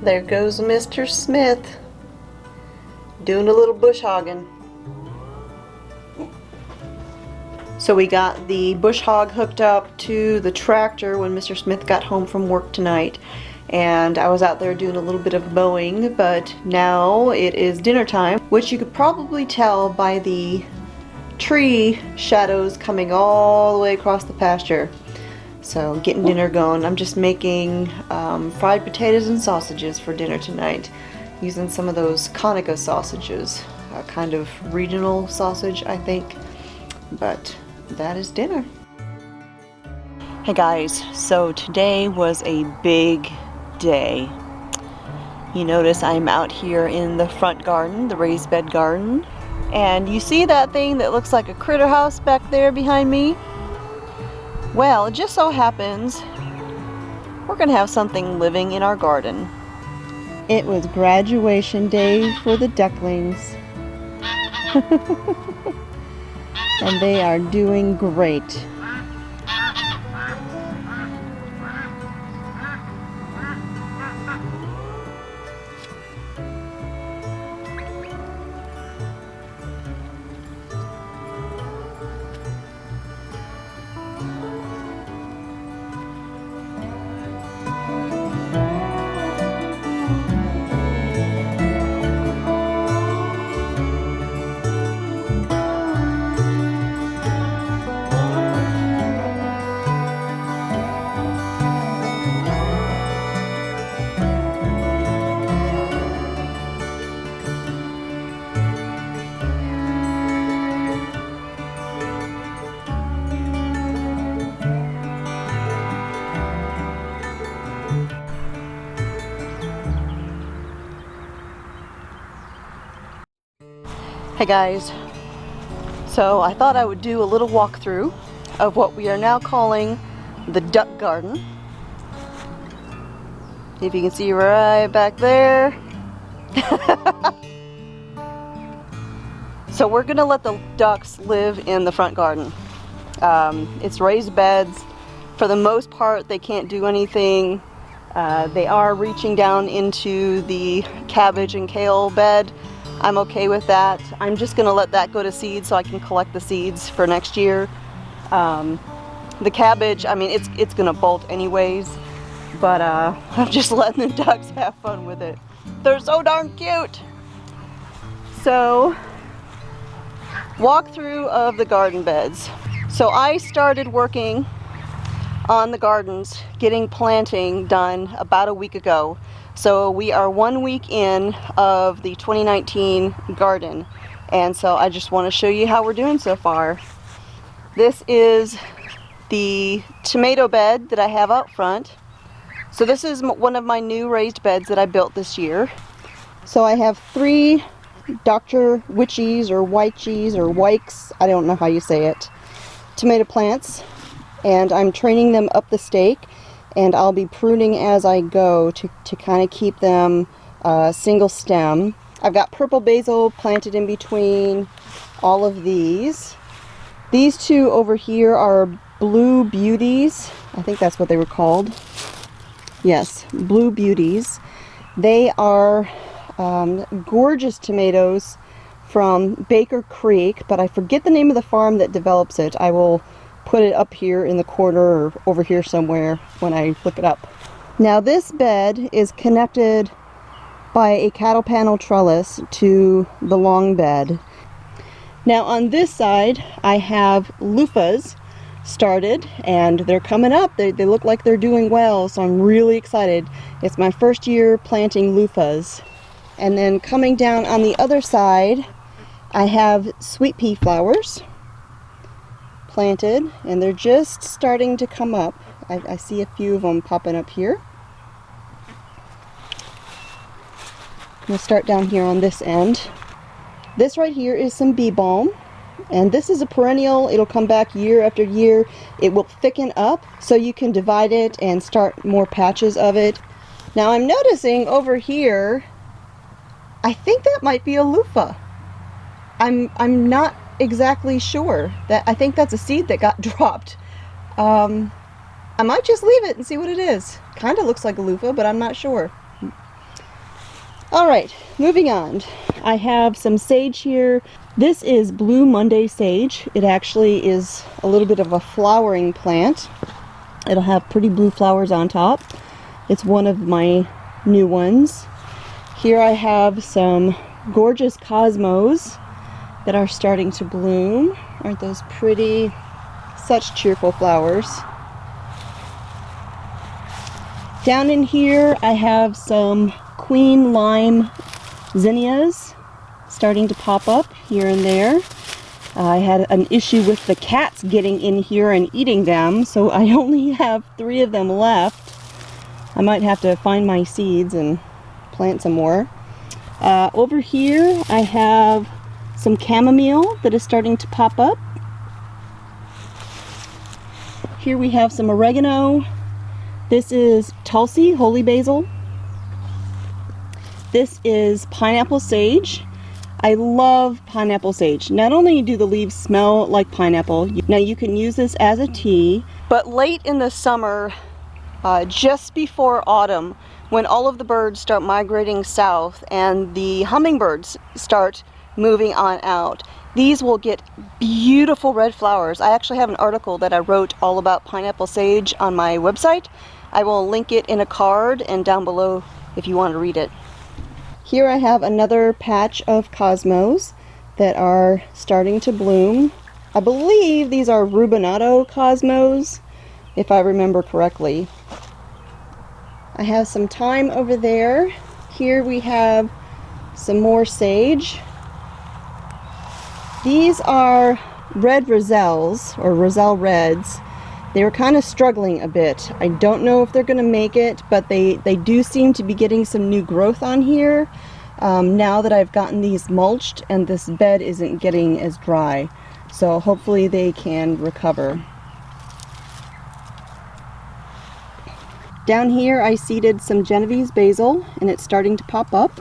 There goes Mr. Smith doing a little bush hogging. So we got the bush hog hooked up to the tractor when Mr. Smith got home from work tonight, and I was out there doing a little bit of mowing, but now it is dinner time, which you could probably tell by the tree shadows coming all the way across the pasture. So getting dinner going. I'm just making fried potatoes and sausages for dinner tonight, using some of those Conica sausages, a kind of regional sausage, I think. But that is dinner. Hey guys, so today was a big day. You notice I'm out here in the front garden, the raised bed garden, and you see that thing that looks like a critter house back there behind me? Well, it just so happens we're gonna have something living in our garden. It was graduation day for the ducklings. And they are doing great. Hey guys, so I thought I would do a little walkthrough of what we are now calling the duck garden. If you can see right back there. So we're gonna let the ducks live in the front garden. It's raised beds. For the most part, they can't do anything. They are reaching down into the cabbage and kale bed. I'm okay with that. I'm just gonna let that go to seed so I can collect the seeds for next year. The cabbage, I mean, it's gonna bolt anyways, but I'm just letting the ducks have fun with it. They're so darn cute. So, walkthrough of the garden beds. So I started working on the gardens, getting planting done about a week ago. So we are 1 week in of the 2019 garden, and so I just want to show you how we're doing so far. This is the tomato bed that I have out front. So this is one of my new raised beds that I built this year. So I have 3 Dr. Witchies or Wychies or Wykes, I don't know how you say it, tomato plants, and I'm training them up the stake. And I'll be pruning as I go to kind of keep them single stem. I've got purple basil planted in between all of these. These 2 over here are blue beauties. I think that's what they were called. Yes, blue beauties. They are gorgeous tomatoes from Baker Creek, but I forget the name of the farm that develops it. I will put it up here in the corner or over here somewhere when I look it up. Now this bed is connected by a cattle panel trellis to the long bed. Now on this side I have loofahs started, and they're coming up. They look like they're doing well, so I'm really excited. It's my first year planting loofahs. And then coming down on the other side I have sweet pea flowers planted, and they're just starting to come up. I see a few of them popping up here. I'm going to start down here on this end. This right here is some bee balm, and this is a perennial. It'll come back year after year. It will thicken up so you can divide it and start more patches of it. Now I'm noticing over here, I think that might be a loofah. I'm not exactly sure. I think that's a seed that got dropped. I might just leave it and see what it is. Kind of looks like a loofah, but I'm not sure. All right, moving on. I have some sage here. This is Blue Monday sage. It actually is a little bit of a flowering plant. It'll have pretty blue flowers on top. It's one of my new ones. Here I have some gorgeous cosmos that are starting to bloom. Aren't those pretty? Such cheerful flowers. Down in here I have some queen lime zinnias starting to pop up here and there. I had an issue with the cats getting in here and eating them, so I only have 3 of them left. I might have to find my seeds and plant some more. Over here I have some chamomile that is starting to pop up. Here we have some oregano. This is Tulsi, holy basil. This is pineapple sage. I love pineapple sage. Not only do the leaves smell like pineapple, now you can use this as a tea, but late in the summer, just before autumn, when all of the birds start migrating south and the hummingbirds start moving on out, these will get beautiful red flowers. I actually have an article that I wrote all about pineapple sage on my website. I will link it in a card and down below if you want to read it. Here I have another patch of cosmos that are starting to bloom. I believe these are rubinato cosmos, if I remember correctly. I have some thyme over there. Here we have some more sage. These are red roselles, or roselle reds. They were kind of struggling a bit. I don't know if they're going to make it, but they do seem to be getting some new growth on here now that I've gotten these mulched and this bed isn't getting as dry. So hopefully they can recover. Down here I seeded some Genovese basil and it's starting to pop up.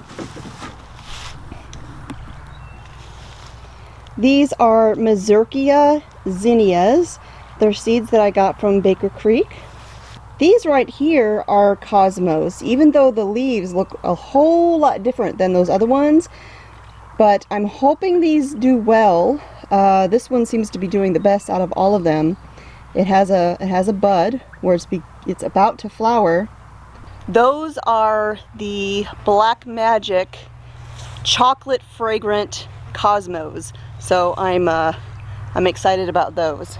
These are Mazurkia zinnias. They're seeds that I got from Baker Creek. These right here are cosmos, even though the leaves look a whole lot different than those other ones. But I'm hoping these do well. This one seems to be doing the best out of all of them. It has a bud where it's about to flower. Those are the Black Magic chocolate fragrant cosmos. So I'm excited about those.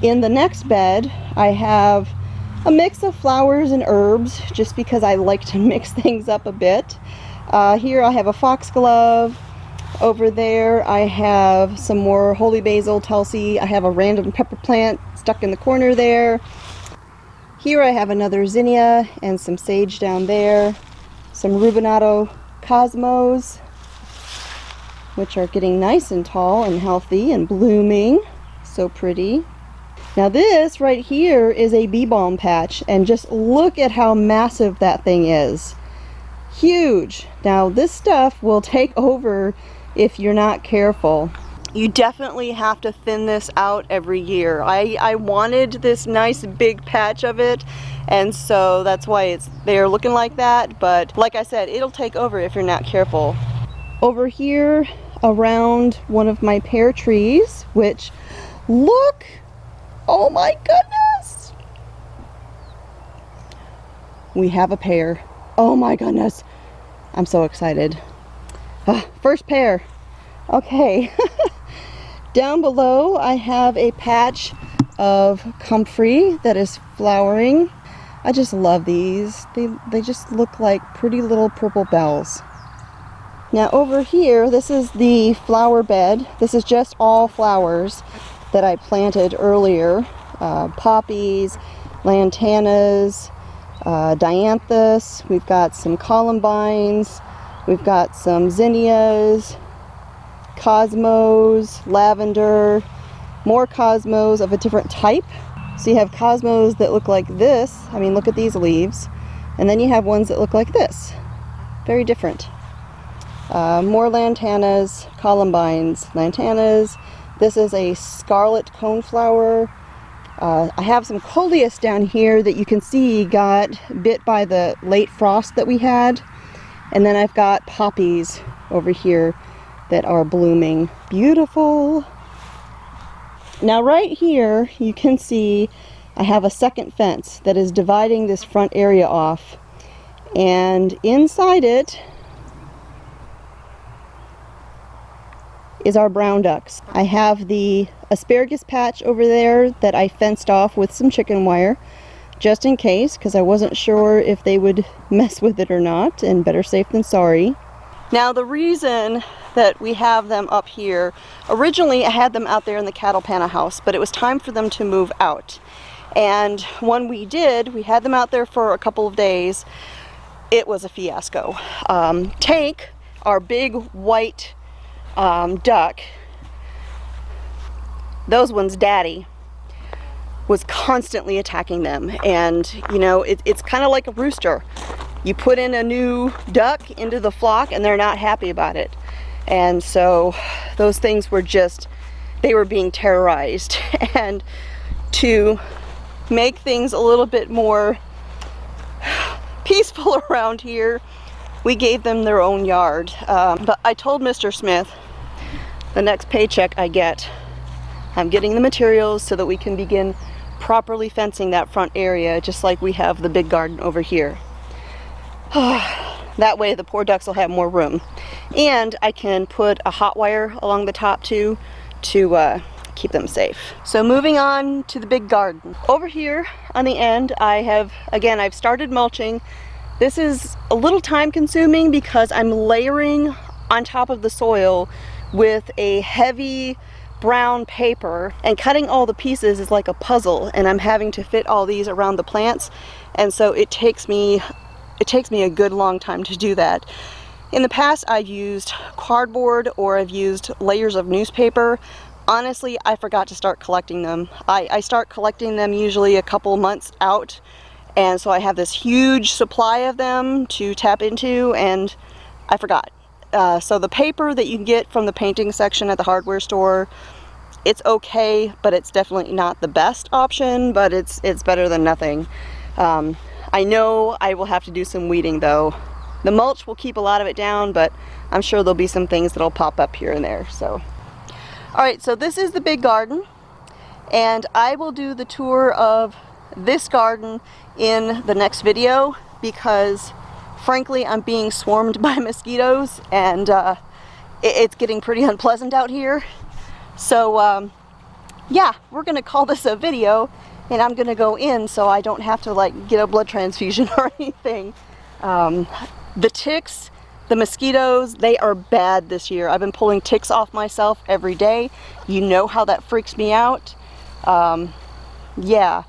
In the next bed, I have a mix of flowers and herbs, just because I like to mix things up a bit. Here I have a foxglove. Over there I have some more holy basil, Tulsi. I have a random pepper plant stuck in the corner there. Here I have another zinnia and some sage down there. Some rubinato cosmos, which are getting nice and tall and healthy and blooming. So pretty. Now this right here is a bee balm patch, and just look at how massive that thing is. Huge. Now this stuff will take over if you're not careful. You definitely have to thin this out every year. I wanted this nice big patch of it, and so that's why they're looking like that, but like I said, it'll take over if you're not careful. Over here around one of my pear trees, which look, oh my goodness! We have a pear. Oh my goodness. I'm so excited. First pear. Okay. Down below I have a patch of comfrey that is flowering. I just love these. They just look like pretty little purple bells. Now over here, this is the flower bed. This is just all flowers that I planted earlier. Poppies, lantanas, dianthus. We've got some columbines. We've got some zinnias, cosmos, lavender, more cosmos of a different type. So you have cosmos that look like this. I mean, look at these leaves. And then you have ones that look like this. Very different. More lantanas, columbines, lantanas. This is a scarlet coneflower. I have some coleus down here that you can see got bit by the late frost that we had. And then I've got poppies over here that are blooming. Beautiful. Now right here, you can see I have a second fence that is dividing this front area off. And inside it is our brown ducks. I have the asparagus patch over there that I fenced off with some chicken wire, just in case, because I wasn't sure if they would mess with it or not, and better safe than sorry. Now the reason that we have them up here, originally I had them out there in the cattle panel house, but it was time for them to move out. And when we did, we had them out there for a couple of days. It was a fiasco. Tank, our big white duck, those ones, Daddy, was constantly attacking them. And you know, it's kind of like a rooster. You put in a new duck into the flock and they're not happy about it. And so those things were just, they were being terrorized. And to make things a little bit more peaceful around here, we gave them their own yard. But I told Mr. Smith, the next paycheck I get, I'm getting the materials so that we can begin properly fencing that front area, just like we have the big garden over here. That way the poor ducks will have more room. And I can put a hot wire along the top too to keep them safe. So moving on to the big garden. Over here on the end, I've started mulching. This is a little time consuming because I'm layering on top of the soil with a heavy brown paper, and cutting all the pieces is like a puzzle, and I'm having to fit all these around the plants, and so it takes me a good long time to do that. In the past I've used cardboard or I've used layers of newspaper. Honestly, I forgot to start collecting them. I start collecting them usually a couple months out, and so I have this huge supply of them to tap into, and I forgot. So the paper that you can get from the painting section at the hardware store, it's okay, but it's definitely not the best option, but it's better than nothing. I know I will have to do some weeding though. The mulch will keep a lot of it down, but I'm sure there'll be some things that'll pop up here and there. So, alright, so this is the big garden, and I will do the tour of this garden in the next video because frankly I'm being swarmed by mosquitoes, and it's getting pretty unpleasant out here. So yeah, we're gonna call this a video, and I'm gonna go in so I don't have to like get a blood transfusion or anything. The ticks, the mosquitoes, they are bad this year. I've been pulling ticks off myself every day. You know how that freaks me out. Yeah,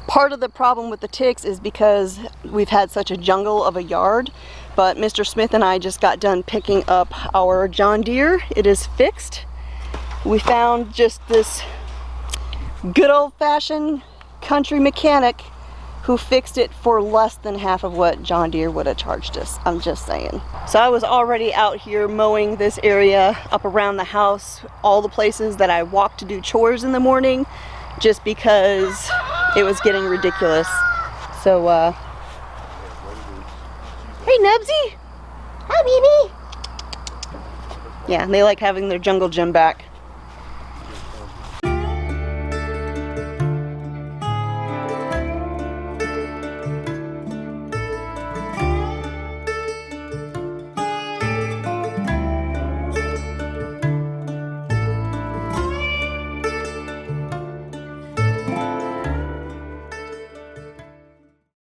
part of the problem with the ticks is because we've had such a jungle of a yard, but Mr. Smith and I just got done picking up our John Deere. It is fixed. We found just this good old-fashioned country mechanic who fixed it for less than half of what John Deere would have charged us. I'm just saying. So I was already out here mowing this area up around the house, all the places that I walk to do chores in the morning, just because it was getting ridiculous. So, hey Nubsy! Hi baby! Yeah, they like having their jungle gym back.